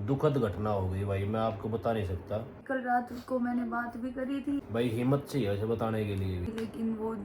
दुखद घटना हो गई भाई, मैं आपको बता नहीं सकता। कल रात को मैंने बात भी करी थी भाई हिम्मत चाहिए उसे बताने के लिए भी। लेकिन वो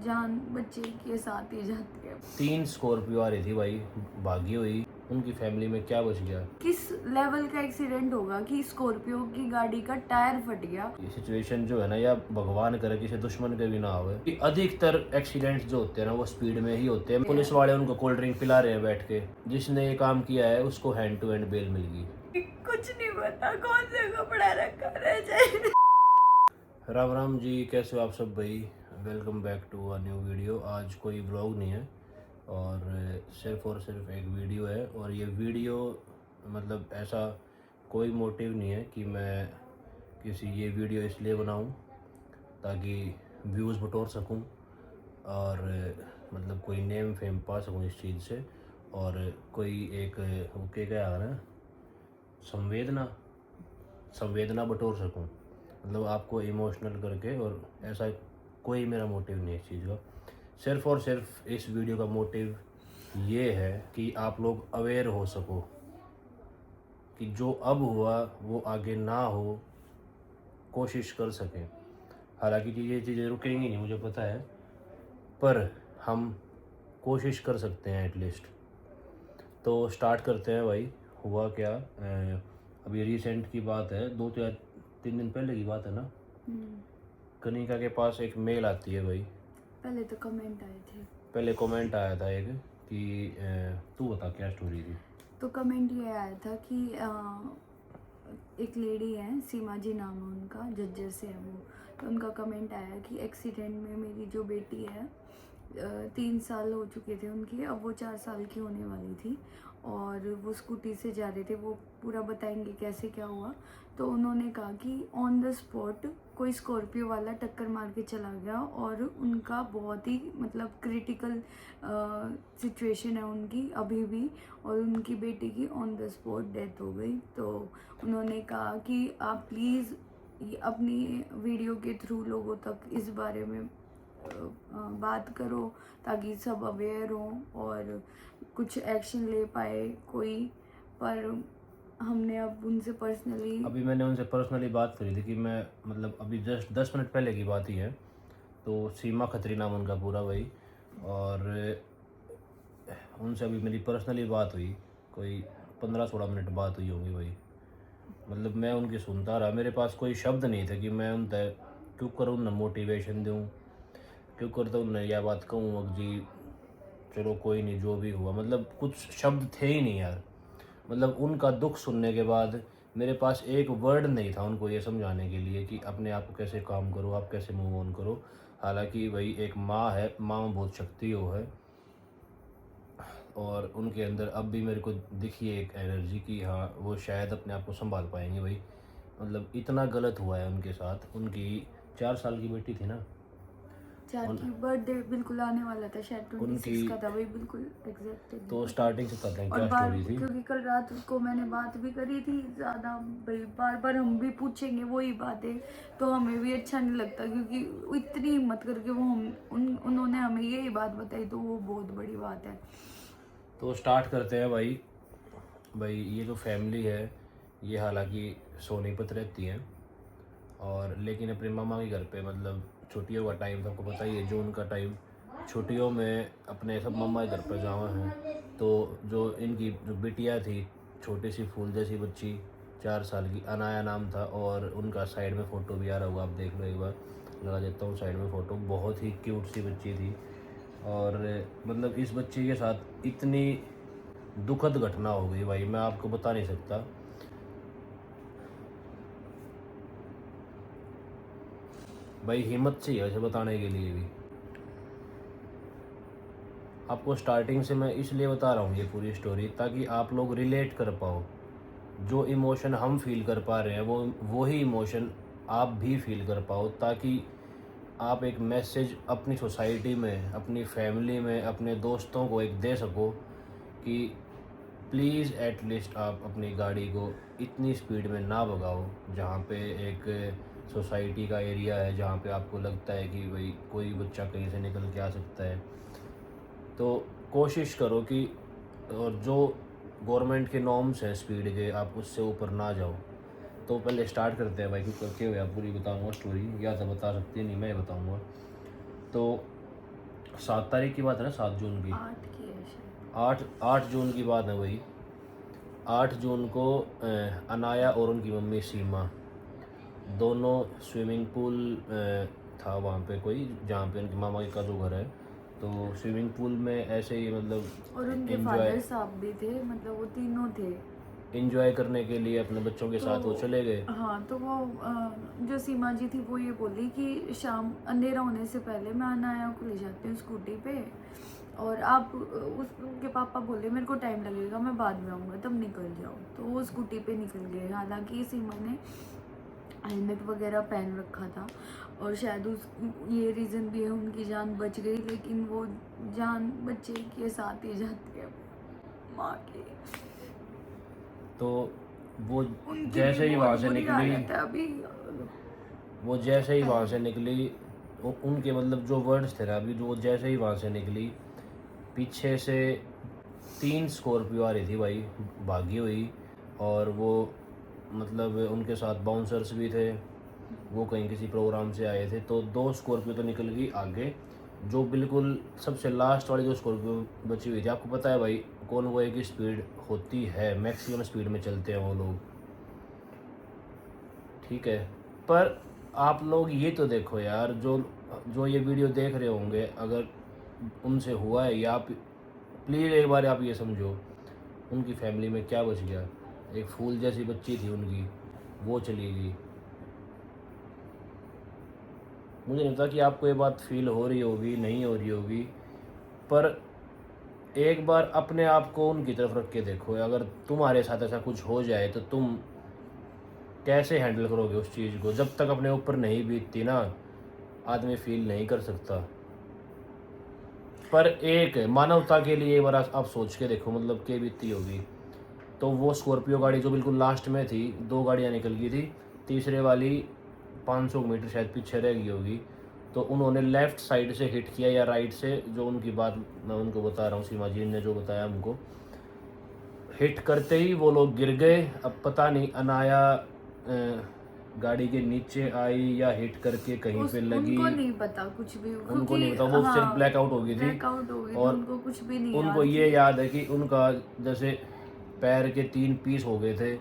जान बच्चे के साथ ही जाती है। 3 स्कॉर्पियो आ रही थी भाई, भागी हुई। उनकी फैमिली में क्या बच गया? किस लेवल का एक्सीडेंट होगा कि स्कॉर्पियो की गाड़ी का टायर फट गया। ये सिचुएशन जो है ना, या भगवान करे किसी दुश्मन के भी ना हो। कि अधिकतर एक्सीडेंट्स जो होते हैं ना वो स्पीड में ही होते हैं। पुलिस वाले उनको कोल्ड ड्रिंक पिला रहे हैं बैठ के, जिसने ये काम किया है उसको हैंड टू हैंड बेल मिल गई। कुछ नहीं पता कौन सा कपड़ा रखा रह जाए। राम राम जी, कैसे हो आप सब भाई? Welcome back to a new video. आज कोई व्लॉग नहीं है और सिर्फ एक वीडियो है। और ये वीडियो मतलब ऐसा कोई मोटिव नहीं है कि मैं ये वीडियो इसलिए बनाऊं ताकि व्यूज़ बटोर सकूं और मतलब कोई नेम फेम पा सकूं इस चीज़ से, और कोई एक वो क्या है ना, संवेदना बटोर सकूं, मतलब आपको इमोशनल करके। और ऐसा कोई मेरा मोटिव नहीं है इस चीज़ का। सिर्फ और सिर्फ इस वीडियो का मोटिव ये है कि आप लोग अवेयर हो सको कि जो अब हुआ वो आगे ना हो, कोशिश कर सकें। हालांकि ये चीज़ें रुकेंगी नहीं मुझे पता है, पर हम कोशिश कर सकते हैं एटलीस्ट। तो स्टार्ट करते हैं भाई। हुआ क्या, अभी रिसेंट की बात है, 2 या 3 दिन पहले की बात है ना। कनिका के पास एक मेल आती है भाई। पहले तो कमेंट आए थे। पहले कमेंट आया था एक कि तू बता क्या स्टोरी थी। तो कमेंट ये आया था कि एक लेडी है, सीमा जी नाम है उनका, जज्जर से है वो। तो उनका कमेंट आया कि एक्सीडेंट में मेरी जो बेटी है 3 साल हो चुके थे उनके, अब वो 4 साल की होने वाली थी और वो स्कूटी से जा रहे थे। वो पूरा बताएंगे कैसे क्या हुआ। तो उन्होंने कहा कि ऑन द स्पॉट कोई स्कॉर्पियो वाला टक्कर मार के चला गया और उनका बहुत ही मतलब क्रिटिकल सिचुएशन है उनकी अभी भी, और उनकी बेटी की ऑन द स्पॉट डेथ हो गई। तो उन्होंने कहा कि आप प्लीज़ अपनी वीडियो के थ्रू लोगों तक इस बारे में बात करो ताकि सब अवेयर हों और कुछ एक्शन ले पाए कोई। पर हमने अब उनसे अभी मैंने उनसे पर्सनली बात करी थी कि मैं मतलब अभी जस्ट 10 मिनट पहले की बात ही है। तो सीमा खत्री नाम उनका पूरा भाई, और उनसे अभी मेरी पर्सनली बात हुई, कोई 15-16 मिनट बात हुई होगी भाई। मतलब मैं उनकी सुनता रहा, मेरे पास कोई शब्द नहीं थे कि मैं उन तक क्यों करूँ ना मोटिवेशन दूँ, क्यों करता हूँ ना यह बात कहूँ अब जी चलो कोई नहीं जो भी हुआ। मतलब कुछ शब्द थे ही नहीं यार। मतलब उनका दुख सुनने के बाद मेरे पास एक वर्ड नहीं था उनको ये समझाने के लिए कि अपने आप को कैसे काम करो, आप कैसे मूव ऑन करो। हालांकि भाई एक माँ है, माँ में बहुत शक्ति हो है, और उनके अंदर अब भी मेरे को दिखी है एक एनर्जी कि हाँ वो शायद अपने आप को संभाल पाएंगे भाई। मतलब इतना गलत हुआ है उनके साथ। उनकी 4 साल की बेटी थी ना, 4 की बर्थडे बिल्कुल आने वाला था, शायद 26 का था भाई, बिल्कुल एग्जैक्ट। तो स्टार्टिंग से बताते हैं और क्या बार स्टोरी थी। क्योंकि कल रात को मैंने बात भी करी थी ज़्यादा भाई, बार बार हम भी पूछेंगे वही बातें तो हमें भी अच्छा नहीं लगता, क्योंकि इतनी हिम्मत करके वो उन्होंने हमें यही बात बताई तो वो बहुत बड़ी बात है। तो स्टार्ट करते हैं भाई। ये जो फैमिली है ये हालांकि सोनीपत रहती है, और लेकिन अपने मामा के घर पे, मतलब छुट्टियों का टाइम सबको पता ही है, जून का टाइम, छुट्टियों में अपने सब मामा के घर पर जावा हैं। तो जो इनकी जो बिटिया थी, छोटी सी फूल जैसी बच्ची, 4 साल की, अनाया नाम था। और उनका साइड में फ़ोटो भी आ रहा होगा, आप देख लो एक बार, लगा देता हूँ साइड में फ़ोटो। बहुत ही क्यूट सी बच्ची थी। और मतलब इस बच्ची के साथ इतनी दुखद घटना हो गई भाई, मैं आपको बता नहीं सकता। भाई हिम्मत चाहिए उसे बताने के लिए भी। आपको स्टार्टिंग से मैं इसलिए बता रहा हूँ ये पूरी स्टोरी ताकि आप लोग रिलेट कर पाओ। जो इमोशन हम फील कर पा रहे हैं वो वही इमोशन आप भी फील कर पाओ, ताकि आप एक मैसेज अपनी सोसाइटी में, अपनी फैमिली में, अपने दोस्तों को एक दे सको कि प्लीज़ एटलीस्ट आप अपनी गाड़ी को इतनी स्पीड में ना भगाओ जहाँ पे एक सोसाइटी का एरिया है, जहाँ पे आपको लगता है कि भाई कोई बच्चा कहीं से निकल के आ सकता है। तो कोशिश करो कि, और जो गवर्नमेंट के नॉर्म्स हैं स्पीड के, आप उससे ऊपर ना जाओ। तो पहले स्टार्ट करते हैं भाई, क्योंकि करके हुए आप पूरी बताऊँगा स्टोरी, या तो बता सकती नहीं, मैं बताऊँगा। तो 7 तारीख की बात है ना, 7 जून की, 8 की है शायद। 8 जून की बात है वही। 8 जून को अनाया और उनकी मम्मी सीमा दोनों स्विमिंग पूल था वहाँ पे कोई, जहाँ पे उनके मामा का जो घर है, तो स्विमिंग पूल में ऐसे ही मतलब और उनके फादर साहब भी थे, मतलब वो तीनों थे। इंजॉय करने के लिए अपने बच्चों के साथ वो चले गए। हाँ, तो वो जो सीमा जी थी वो ये बोली कि शाम अंधेरा होने से पहले मैं अनाया को ले जाती हूँ स्कूटी पे, और आप उनके पापा बोले मेरे को टाइम लगेगा, मैं बाद में आऊँगा, तब निकल जाओ। तो वो स्कूटी पे निकल गए। हालांकि सीमा ने हेलमेट वगैरह पहन रखा था, और शायद उस ये रीज़न भी है उनकी जान बच गई, लेकिन वो जान बच्चे के साथ ही जाती है माँ के। तो वो जैसे ही वहाँ से निकली, अभी वो जैसे ही वहाँ से निकली, उनके मतलब जो वर्ड्स थे ना अभी, जो जैसे ही वहाँ से निकली, पीछे से 3 स्कॉर्पियो आ रही थी भाई भागी हुई, और वो मतलब उनके साथ बाउंसर्स भी थे, वो कहीं किसी प्रोग्राम से आए थे। तो 2 स्कॉर्पियो तो निकल गई आगे, जो बिल्कुल सबसे लास्ट वाली जो स्कॉर्पियो बची हुई थी, आपको पता है भाई कॉन्वॉय की स्पीड होती है, मैक्सिमम स्पीड में चलते हैं वो लोग, ठीक है। पर आप लोग ये तो देखो यार, जो ये वीडियो देख रहे होंगे, अगर उनसे हुआ है, या आप प्लीज़ एक बार आप ये समझो उनकी फैमिली में क्या बच गया। एक फूल जैसी बच्ची थी उनकी, वो चली गई। मुझे नहीं पता कि आपको ये बात फील हो रही होगी नहीं हो रही होगी, पर एक बार अपने आप को उनकी तरफ रख के देखो, अगर तुम्हारे साथ ऐसा कुछ हो जाए तो तुम कैसे हैंडल करोगे उस चीज़ को। जब तक अपने ऊपर नहीं बीतती ना, आदमी फील नहीं कर सकता। पर एक मानवता के लिए एक बार आप सोच के देखो, मतलब क्या बीतती होगी। तो वो स्कॉर्पियो गाड़ी जो बिल्कुल लास्ट में थी, 2 गाड़ियाँ निकल गई थी, तीसरे वाली 500 मीटर शायद पीछे रह गई होगी। तो उन्होंने लेफ़्ट साइड से हिट किया या राइट से, जो उनकी बात मैं उनको बता रहा हूँ, सीमा जी ने जो बताया हमको, हिट करते ही वो लोग गिर गए। अब पता नहीं अनाया गाड़ी के नीचे आई या हिट करके कहीं पे लगी, उनको नहीं पता कुछ भी, उनको नहीं पता, वो सिर्फ ब्लैकआउट हो गई थी। और उनको कुछ भी नहीं उनको ये याद है कि उनका जैसे पैर के 3 पीस हो गए थे,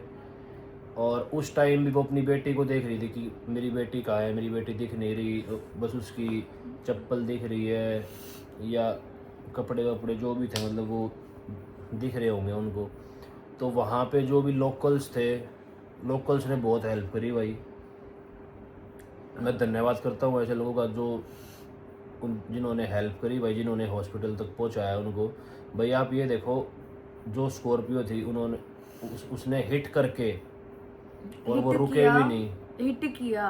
और उस टाइम भी वो अपनी बेटी को देख रही थी कि मेरी बेटी कहाँ है, मेरी बेटी दिख नहीं रही, बस उसकी चप्पल दिख रही है या कपड़े वपड़े जो भी थे, मतलब वो दिख रहे होंगे उनको। तो वहाँ पे जो भी लोकल्स थे, लोकल्स ने बहुत हेल्प करी भाई। मैं धन्यवाद करता हूँ ऐसे लोगों का जो जिन्होंने हेल्प करी भाई, जिन्होंने हॉस्पिटल तक पहुँचाया उनको। भाई आप ये देखो, जो स्कॉर्पियो थी उन्होंने उसने हिट करके, और वो रुके भी नहीं, हिट किया।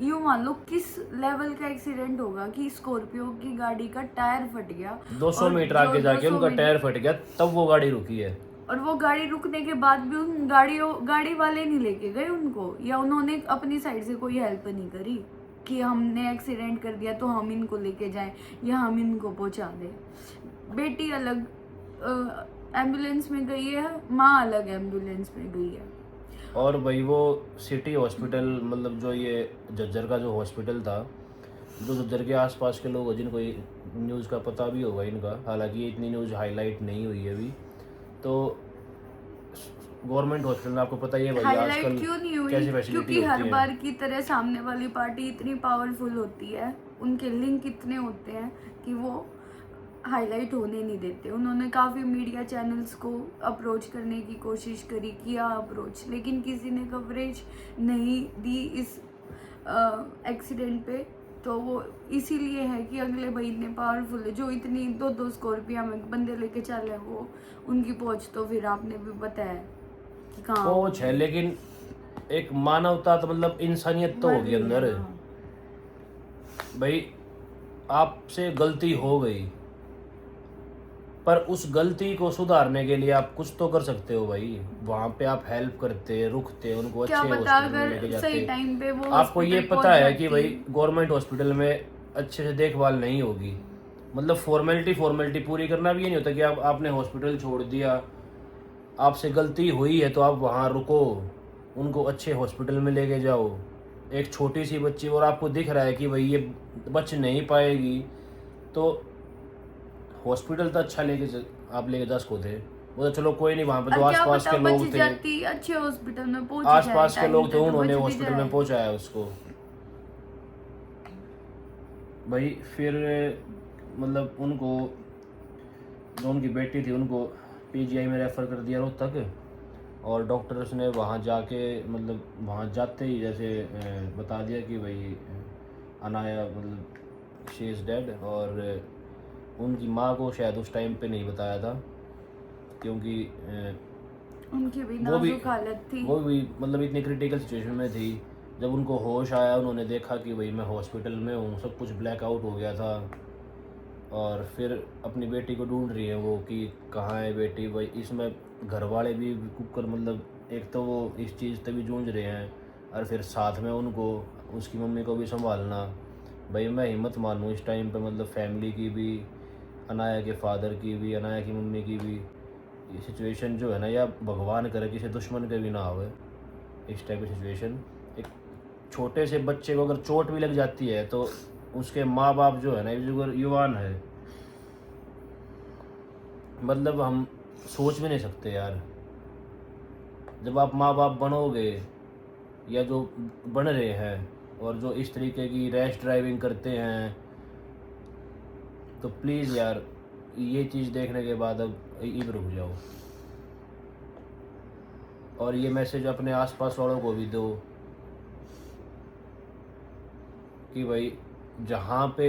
यूँ मान लो किस लेवल का एक्सीडेंट होगा कि स्कॉर्पियो की गाड़ी का टायर फट गया, 200 मीटर आगे जाके उनका टायर फट गया, तब वो गाड़ी रुकी है। और वो गाड़ी रुकने के बाद भी उन गाड़ी वाले नहीं लेके गए उनको, या उन्होंने अपनी साइड से कोई हेल्प नहीं करी कि हमने एक्सीडेंट कर दिया तो हम इनको लेके जाएं या हम इनको पहुंचा दें। बेटी अलग एम्बुलेंस में गई है, माँ अलग एम्बुलेंस में गई है। और भाई वो सिटी हॉस्पिटल, मतलब जो ये झज्जर का जो हॉस्पिटल था, जो झज्जर के आसपास के लोग जिनको ये न्यूज़ का पता भी होगा इनका, हालांकि इतनी न्यूज़ हाईलाइट नहीं हुई है अभी, तो गवर्नमेंट हॉस्पिटल में आपको पता ही है भाई आजकल क्यों नहीं हुई, कैसी फैसिलिटी क्योंकि होती हर है। बार की तरह सामने वाली पार्टी इतनी पावरफुल होती है, उनके लिंक इतने होते हैं कि वो हाईलाइट होने नहीं देते। उन्होंने काफ़ी मीडिया चैनल्स को अप्रोच करने की कोशिश करी, किया अप्रोच, लेकिन किसी ने कवरेज नहीं दी इस एक्सीडेंट पे। तो वो इसीलिए है कि अगले भाई इतने पावरफुल है, जो इतनी 2 स्कॉर्पियो में बंदे लेके चले, वो उनकी पहुंच तो फिर आपने भी बताया कि कहाँ पहुंच है, लेकिन एक मानवता तो मतलब इंसानियत तो होगी अंदर भाई। आपसे गलती हो गई, पर उस गलती को सुधारने के लिए आप कुछ तो कर सकते हो भाई। वहाँ पे आप हेल्प करते, रुकते, उनको अच्छे हॉस्पिटल में लेके जाते। आपको ये पता है कि भाई गवर्नमेंट हॉस्पिटल में अच्छे से देखभाल नहीं होगी, मतलब फॉर्मेलिटी पूरी करना भी ये नहीं होता कि आपने हॉस्पिटल छोड़ दिया आपसे गलती हुई है तो आप वहाँ रुको, उनको अच्छे हॉस्पिटल में लेके जाओ। एक छोटी सी बच्ची और आपको दिख रहा है कि भाई ये बच नहीं पाएगी, तो हॉस्पिटल तो अच्छा आप लेके जा सकते थे। वो तो चलो कोई नहीं, वहाँ पे तो और क्या आसपास पता के बच लोग थे, जाती, अच्छे हॉस्पिटल में पहुंच जाए, आसपास के टाइम लोग थे, पे तो उन्होंने बच भी हॉस्पिटल में जाए। पहुंचाया उसको। भाई फिर मतलब उनको, जो उनकी बेटी थी उनको पीजीआई में रेफ़र कर दिया रोहतक, और डॉक्टर्स ने वहाँ जाके मतलब वहाँ जाते ही जैसे बता दिया कि भाई अनाया मतलब शी इज़ डेड। और उनकी माँ को शायद उस टाइम पे नहीं बताया था, क्योंकि उनकी भी वो भी नाजुक हालत थी। वो भी मतलब इतनी क्रिटिकल सिचुएशन में थी। जब उनको होश आया, उन्होंने देखा कि भाई मैं हॉस्पिटल में हूँ, सब कुछ ब्लैक आउट हो गया था। और फिर अपनी बेटी को ढूंढ रही है वो कि कहाँ है बेटी। भाई इसमें घर वाले भी कुकर मतलब एक तो वो इस चीज़ से भी जूझ रहे हैं, और फिर साथ में उनको उसकी मम्मी को भी संभालना। भाई मैं हिम्मत मानूँ इस टाइम पे, मतलब फैमिली की भी, अनाया के फादर की भी, अनाया की मम्मी की भी, ये सिचुएशन जो है ना, या भगवान करे किसी दुश्मन के भी ना आवे इस टाइप की सिचुएशन। एक छोटे से बच्चे को अगर चोट भी लग जाती है तो उसके माँ बाप जो है ना, जो युवान है, मतलब हम सोच भी नहीं सकते यार। जब आप माँ बाप बनोगे, या जो बन रहे हैं, और जो इस तरीके की रैश ड्राइविंग करते हैं, तो प्लीज़ यार ये चीज़ देखने के बाद अब रुक जाओ। और ये मैसेज अपने आसपास वालों को भी दो कि भाई जहाँ पे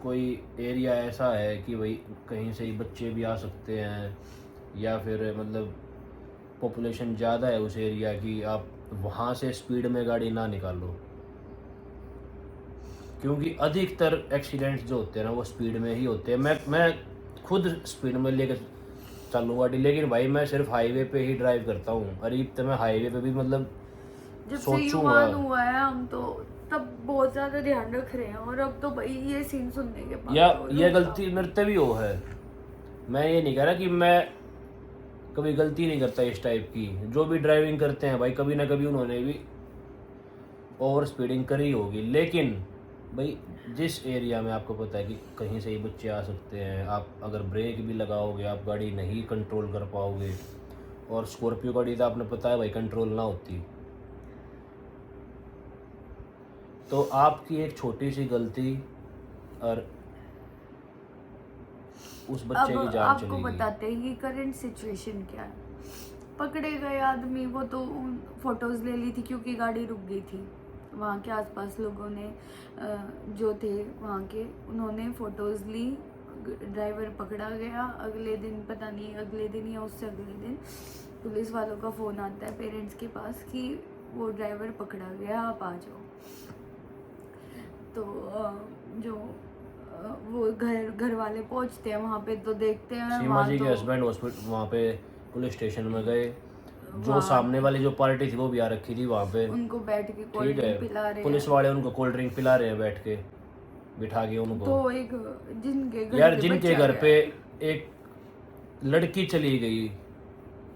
कोई एरिया ऐसा है कि भाई कहीं से ही बच्चे भी आ सकते हैं, या फिर मतलब पॉपुलेशन ज़्यादा है उस एरिया की, आप वहाँ से स्पीड में गाड़ी ना निकालो, क्योंकि अधिकतर एक्सीडेंट्स जो होते हैं ना वो स्पीड में ही होते हैं। मैं खुद स्पीड में लेकर चलूँ गाड़ी, लेकिन भाई मैं सिर्फ हाईवे पे ही ड्राइव करता हूँ। अरे तो मैं हाईवे पे भी मतलब जब से सोचूंगा। युवान हुआ है हम तो तब बहुत ज्यादा ध्यान रख रहे हैं, और अब तो भाई ये सीन सुनने के बाद या तो ये रोका। गलती मेरे से भी हो है, मैं ये नहीं कह रहा कि मैं कभी गलती नहीं करता इस टाइप की। जो भी ड्राइविंग करते हैं भाई कभी ना कभी उन्होंने भी ओवर स्पीडिंग करी होगी, लेकिन भाई जिस एरिया में आपको पता है कि कहीं से ही बच्चे आ सकते हैं, आप अगर ब्रेक भी लगाओगे आप गाड़ी नहीं कंट्रोल कर पाओगे। और स्कॉर्पियो गाड़ी तो आपने पता है भाई कंट्रोल ना होती, तो आपकी एक छोटी सी गलती और उस बच्चे अब की जान आपको चली गई। बताते हैं कि करंट सिचुएशन क्या है। पकड़े गए आदमी, वो तो फोटोज ले ली थी क्योंकि गाड़ी रुक गई थी। वहाँ के आसपास लोगों ने जो थे वहाँ के, उन्होंने फोटोज ली। ड्राइवर पकड़ा गया। अगले दिन, पता नहीं अगले दिन या उससे अगले दिन, पुलिस वालों का फ़ोन आता है पेरेंट्स के पास कि वो ड्राइवर पकड़ा गया, आप आ जाओ। तो जो वो घर वाले पहुंचते हैं वहाँ पे, तो देखते हैं सीमा वहाँ जी के तो हस्बैंड हॉस्पिटल वहाँ पे पुलिस स्टेशन में गए। जो वहाँ सामने वाली जो पार्टी थी वो भी आ रखी थी वहाँ पे। उनको बैठ के कोल्ड ठीक है, ड्रिंक पिला रहे पुलिस हैं। वाले उनको कोल्ड ड्रिंक पिला रहे हैं बैठ के, बिठा के उनको। तो एक जिनके घर यार पे जिनके बच्चा घर गया पे है, एक लड़की चली गई,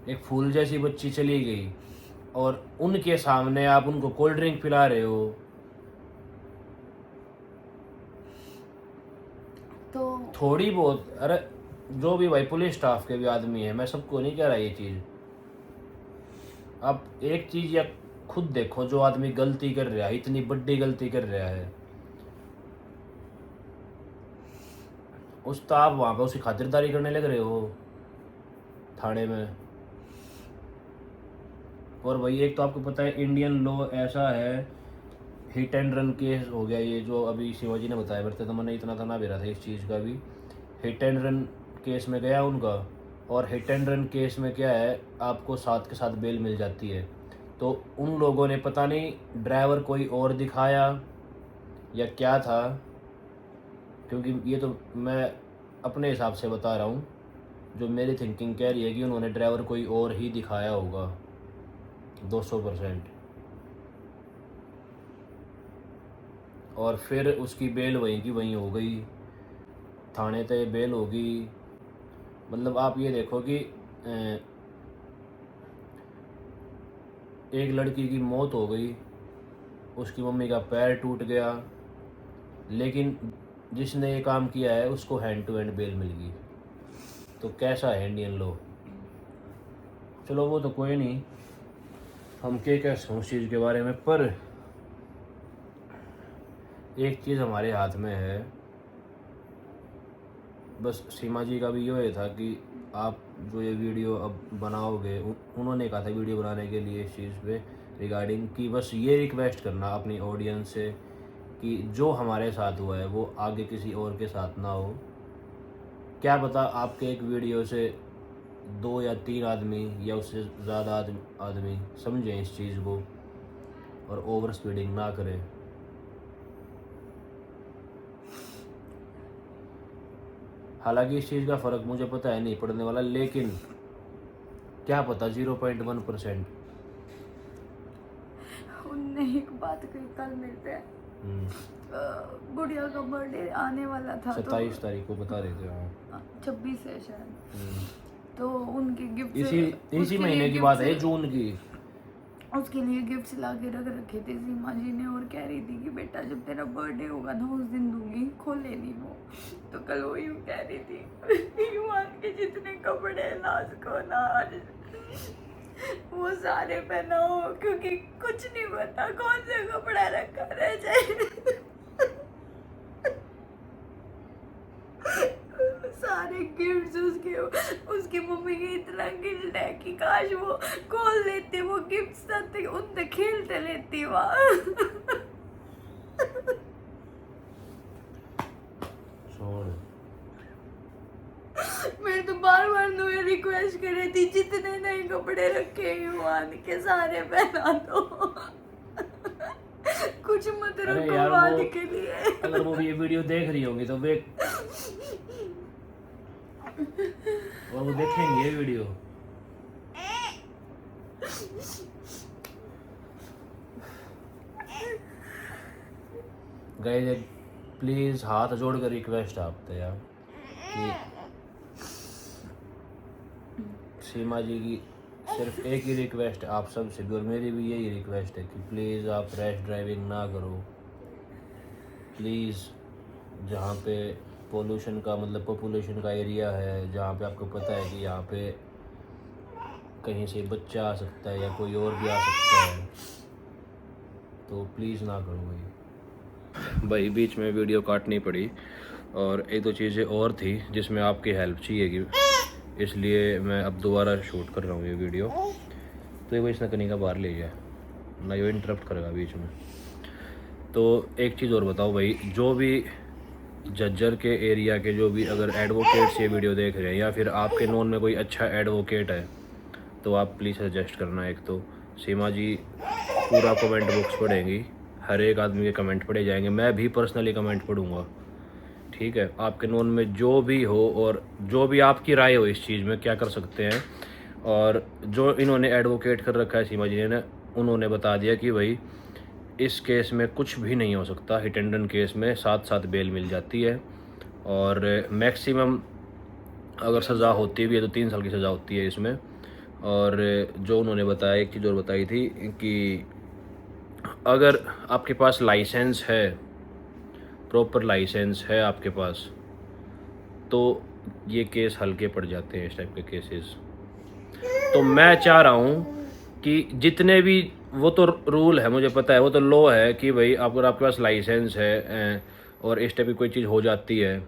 एक फूल जैसी बच्ची चली गई, और उनके सामने आप उनको कोल्ड ड्रिंक पिला रहे हो, तो थोड़ी बहुत। अरे जो भी भाई पुलिस स्टाफ के भी आदमी है, मैं सबको नहीं कह रहा ये चीज़। आप एक चीज़ या खुद देखो, जो आदमी गलती कर रहा है, इतनी बड़ी गलती कर रहा है, उस तो आप वहाँ पे उसकी खातिरदारी करने लग रहे हो थाने में। और भाई एक तो आपको पता है इंडियन लॉ ऐसा है, हिट एंड रन केस हो गया ये जो अभी शिवाजी ने बताया, मेरे तो मैंने इतना था ना भी रहा था इस चीज़ का भी। हिट एंड रन केस में गया उनका, और हिट एंड रन केस में क्या है, आपको साथ के साथ बेल मिल जाती है। तो उन लोगों ने पता नहीं ड्राइवर कोई और दिखाया या क्या था, क्योंकि ये तो मैं अपने हिसाब से बता रहा हूँ, जो मेरी थिंकिंग कह रही है कि उन्होंने ड्राइवर कोई और ही दिखाया होगा 200%। और फिर उसकी बेल वहीं की वहीं हो गई, थाने पे बेल होगी। मतलब आप ये देखो कि एक लड़की की मौत हो गई, उसकी मम्मी का पैर टूट गया, लेकिन जिसने ये काम किया है उसको हैंड टू हैंड बेल मिल गई। तो कैसा है इंडियन लॉ? चलो वो तो कोई नहीं, हम क्या कह सकते उस चीज़ के बारे में, पर एक चीज़ हमारे हाथ में है। बस सीमा जी का भी ये था कि आप जो ये वीडियो अब बनाओगे, उन्होंने कहा था वीडियो बनाने के लिए इस चीज़ पे रिगार्डिंग कि बस ये रिक्वेस्ट करना अपनी ऑडियंस से कि जो हमारे साथ हुआ है वो आगे किसी और के साथ ना हो। क्या पता आपके एक वीडियो से 2 या 3 आदमी या उससे ज़्यादा आदमी समझें इस चीज़ को और ओवर स्पीडिंग ना करें। हालांकि इस चीज़ का फ़र्क मुझे पता है नहीं पड़ने वाला, लेकिन क्या पता 0.1%। उनने एक बात कही कल मेरे पे, गुड़िया का बर्थडे आने वाला था, 27 तारीख को बता रहे थे। हाँ 26 है शायद। तो उनके गिफ्ट इसी महीने की बात है, जून की। उसके लिए गिफ्ट्स ला के रख रखे थे सीमा जी ने, और कह रही थी कि बेटा जब तेरा बर्थडे होगा ना उस दिन दूंगी, खोले नहीं वो। तो कल वो यूँ कह रही थी यूं के जितने कपड़े लाज को ना आज वो सारे पहनाओ, क्योंकि कुछ नहीं पता कौन से कपड़ा रखा रह जाए। सारे गिफ्ट्स उसकी मम्मी के इतना गिल्ट है कि काश वो खोल लेते वो गिफ्ट्स तक उनसे खेलते लेती वहाँ। मैं तो बार बार नुए रिक्वेस्ट कर रही थी जितने नए कपड़े रखे यूआन के सारे पहना दो, कुछ मत रखो वाद के लिए। अगर वो ये वीडियो देख रही होंगी तो वे और वो देखेंगे ये वीडियो। गाइस प्लीज़ हाथ जोड़कर रिक्वेस्ट आपसे यार कि सीमा जी की सिर्फ एक ही रिक्वेस्ट है आप सब से भी, और मेरी भी यही रिक्वेस्ट है कि प्लीज़ आप रैश ड्राइविंग ना करो प्लीज़। जहाँ पे पोल्यूशन का मतलब पॉपुलेशन का एरिया है, जहाँ पे आपको पता है कि यहाँ पे कहीं से बच्चा आ सकता है या कोई और भी आ सकता है, तो प्लीज़ ना करो भाई। बीच में वीडियो काटनी पड़ी, और एक दो चीज़ें और थी जिसमें आपकी हेल्प चाहिएगी, इसलिए मैं अब दोबारा शूट कर रहा हूँ ये वीडियो। तो ये इसने कहीं का बाहर ले गया ना, ये इंटरप्ट करेगा बीच में। तो एक चीज़ और बताओ भाई, जो भी जज्जर के एरिया के जो भी अगर एडवोकेट्स ये वीडियो देख रहे हैं या फिर आपके नोन में कोई अच्छा एडवोकेट है, तो आप प्लीज़ सजेस्ट करना। एक तो सीमा जी पूरा कमेंट बॉक्स पढ़ेंगी, हर एक आदमी के कमेंट पढ़े जाएंगे, मैं भी पर्सनली कमेंट पढ़ूँगा, ठीक है। आपके नोन में जो भी हो और जो भी आपकी राय हो इस चीज़ में क्या कर सकते हैं, और जो इन्होंने एडवोकेट कर रखा है सीमा जी ने, उन्होंने बता दिया कि भाई इस केस में कुछ भी नहीं हो सकता, हिट एंड रन केस में 7 बेल मिल जाती है, और मैक्सिमम अगर सज़ा होती भी है तो 3 साल की सज़ा होती है इसमें। और जो उन्होंने बताया, एक चीज़ और बताई थी कि अगर आपके पास लाइसेंस है, प्रॉपर लाइसेंस है आपके पास, तो ये केस हल्के पड़ जाते हैं इस टाइप के केसेस। तो मैं चाह रहा हूँ कि जितने भी, वो तो रूल है मुझे पता है, वो तो लॉ है कि भाई अगर आपके पास लाइसेंस है और इस टाइप की कोई चीज़ हो जाती है,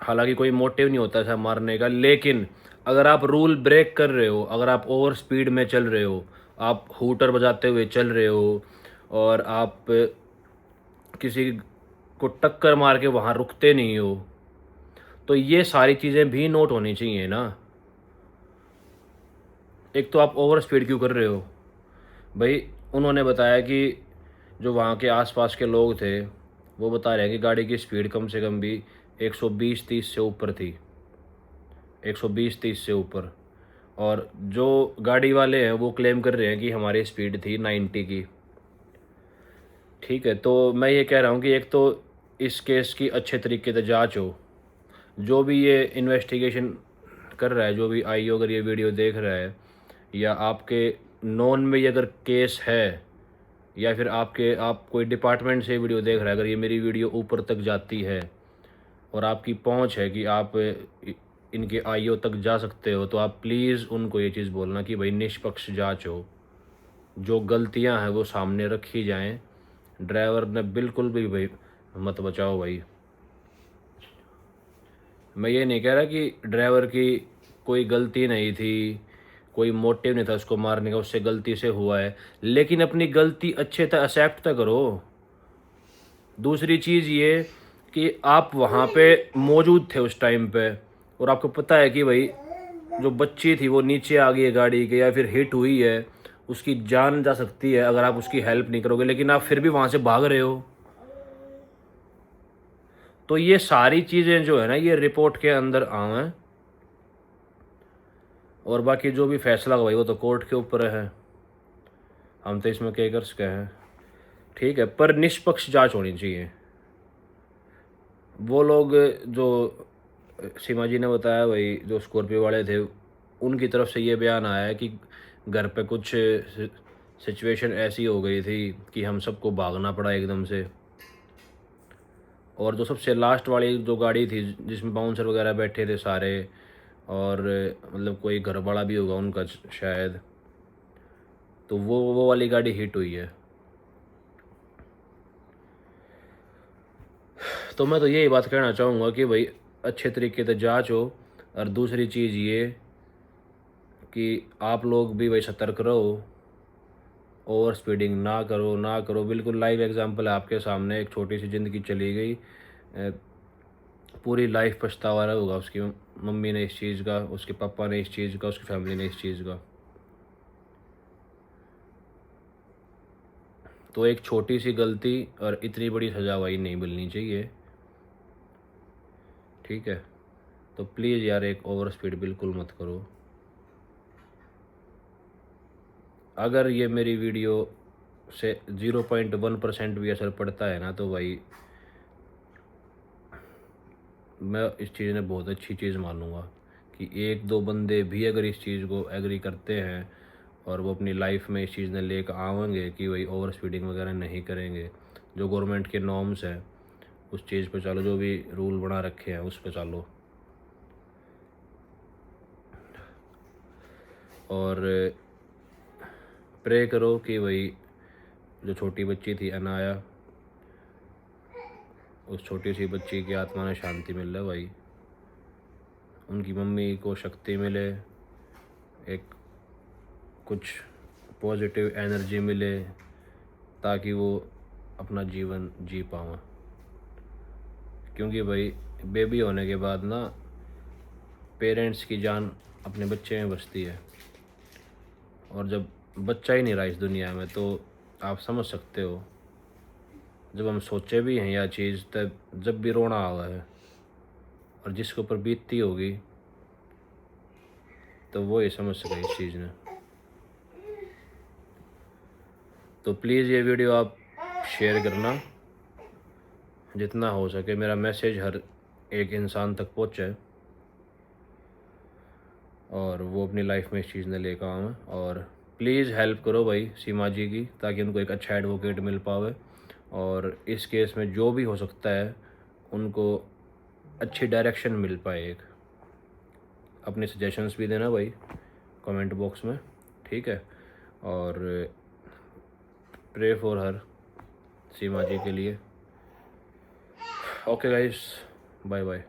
हालांकि कोई मोटिव नहीं होता ऐसा मारने का, लेकिन अगर आप रूल ब्रेक कर रहे हो, अगर आप ओवर स्पीड में चल रहे हो, आप हूटर बजाते हुए चल रहे हो, और आप किसी को टक्कर मार के वहाँ रुकते नहीं हो, तो ये सारी चीज़ें भी नोट होनी चाहिए ना। एक तो आप ओवर स्पीड क्यों कर रहे हो भाई? उन्होंने बताया कि जो वहाँ के आसपास के लोग थे वो बता रहे हैं कि गाड़ी की स्पीड कम से कम भी 120-130 से ऊपर थी, 120-130 से ऊपर, और जो गाड़ी वाले हैं वो क्लेम कर रहे हैं कि हमारी स्पीड थी 90 की, ठीक है। तो मैं ये कह रहा हूँ कि एक तो इस केस की अच्छे तरीके से जांच हो, जो भी ये इन्वेस्टिगेशन कर रहा है, जो भी आई अगर ये वीडियो देख रहा है या आपके नॉन में ये अगर केस है, या फिर आप कोई डिपार्टमेंट से वीडियो देख रहे हैं, अगर ये मेरी वीडियो ऊपर तक जाती है और आपकी पहुंच है कि आप इनके आईओ तक जा सकते हो, तो आप प्लीज़ उनको ये चीज़ बोलना कि भाई निष्पक्ष जांच हो, जो गलतियां हैं वो सामने रखी जाएं। ड्राइवर ने बिल्कुल भी भाई मत बचाओ भाई। मैं ये नहीं कह रहा कि ड्राइवर की कोई गलती नहीं थी, कोई मोटिव नहीं था उसको मारने का, उससे गलती से हुआ है, लेकिन अपनी गलती अच्छे तरह एक्सेप्ट तो करो। दूसरी चीज़ ये कि आप वहाँ पे मौजूद थे उस टाइम पे, और आपको पता है कि भाई जो बच्ची थी वो नीचे आ गई है गाड़ी के, या फिर हिट हुई है, उसकी जान जा सकती है अगर आप उसकी हेल्प नहीं करोगे, लेकिन आप फिर भी वहाँ से भाग रहे हो। तो ये सारी चीज़ें जो है ना, ये रिपोर्ट के अंदर आवें, और बाकी जो भी फैसला होगा भाई वो तो कोर्ट के ऊपर है, हम तो इसमें क्या कर सकते हैं। ठीक है, पर निष्पक्ष जांच होनी चाहिए। वो लोग जो सीमा जी ने बताया भाई, जो स्कॉर्पियो वाले थे, उनकी तरफ से ये बयान आया है कि घर पे कुछ सिचुएशन ऐसी हो गई थी कि हम सबको भागना पड़ा एकदम से। और जो सबसे लास्ट वाली जो गाड़ी थी जिसमें बाउंसर वगैरह बैठे थे सारे, और मतलब कोई घर वाला भी होगा उनका शायद, तो वो वाली गाड़ी हिट हुई है। तो मैं तो यही बात कहना चाहूँगा कि भाई अच्छे तरीके से जांच हो। और दूसरी चीज़ ये कि आप लोग भी भाई सतर्क रहो, ओवर स्पीडिंग ना करो। बिल्कुल लाइव एग्जांपल है आपके सामने, एक छोटी सी ज़िंदगी चली गई, पूरी लाइफ पछतावा रहा होगा उसकी मम्मी ने इस चीज़ का, उसके पापा ने इस चीज़ का, उसकी फैमिली ने इस चीज़ का। तो एक छोटी सी गलती और इतनी बड़ी सजा भाई नहीं मिलनी चाहिए। ठीक है, तो प्लीज़ यार एक ओवर स्पीड बिल्कुल मत करो। अगर ये मेरी वीडियो से 0.1% भी असर पड़ता है ना, तो भाई मैं इस चीज़ ने बहुत अच्छी चीज़ मानूंगा कि एक दो बंदे भी अगर इस चीज़ को एग्री करते हैं और वो अपनी लाइफ में इस चीज़ ने लेकर आवेंगे कि भाई ओवर स्पीडिंग वगैरह नहीं करेंगे, जो गवर्नमेंट के नॉर्म्स हैं उस चीज़ पे चलो, जो भी रूल बना रखे हैं उस पे चलो। और प्रे करो कि भाई जो छोटी बच्ची थी अनाया, उस छोटी सी बच्ची की आत्मा ने शांति मिल रहा भाई, उनकी मम्मी को शक्ति मिले, एक कुछ पॉजिटिव एनर्जी मिले, ताकि वो अपना जीवन जी पाएं। क्योंकि भाई बेबी होने के बाद ना पेरेंट्स की जान अपने बच्चे में बसती है, और जब बच्चा ही नहीं रहा इस दुनिया में, तो आप समझ सकते हो, जब हम सोचे भी हैं यह चीज़, तब जब भी रोना आवा है और जिसके ऊपर बीतती होगी तो वो ही समझ सके इस चीज़ ने। तो प्लीज़ ये वीडियो आप शेयर करना, जितना हो सके मेरा मैसेज हर एक इंसान तक पहुँचे और वो अपनी लाइफ में इस चीज़ ने लेकर आए। और प्लीज़ हेल्प करो भाई सीमा जी की, ताकि उनको एक अच्छा एडवोकेट मिल पावे, और इस केस में जो भी हो सकता है उनको अच्छी डायरेक्शन मिल पाए। एक अपने सजेशंस भी देना भाई कमेंट बॉक्स में, ठीक है। और प्रे फॉर हर, सीमा जी के लिए। Okay guys, bye bye.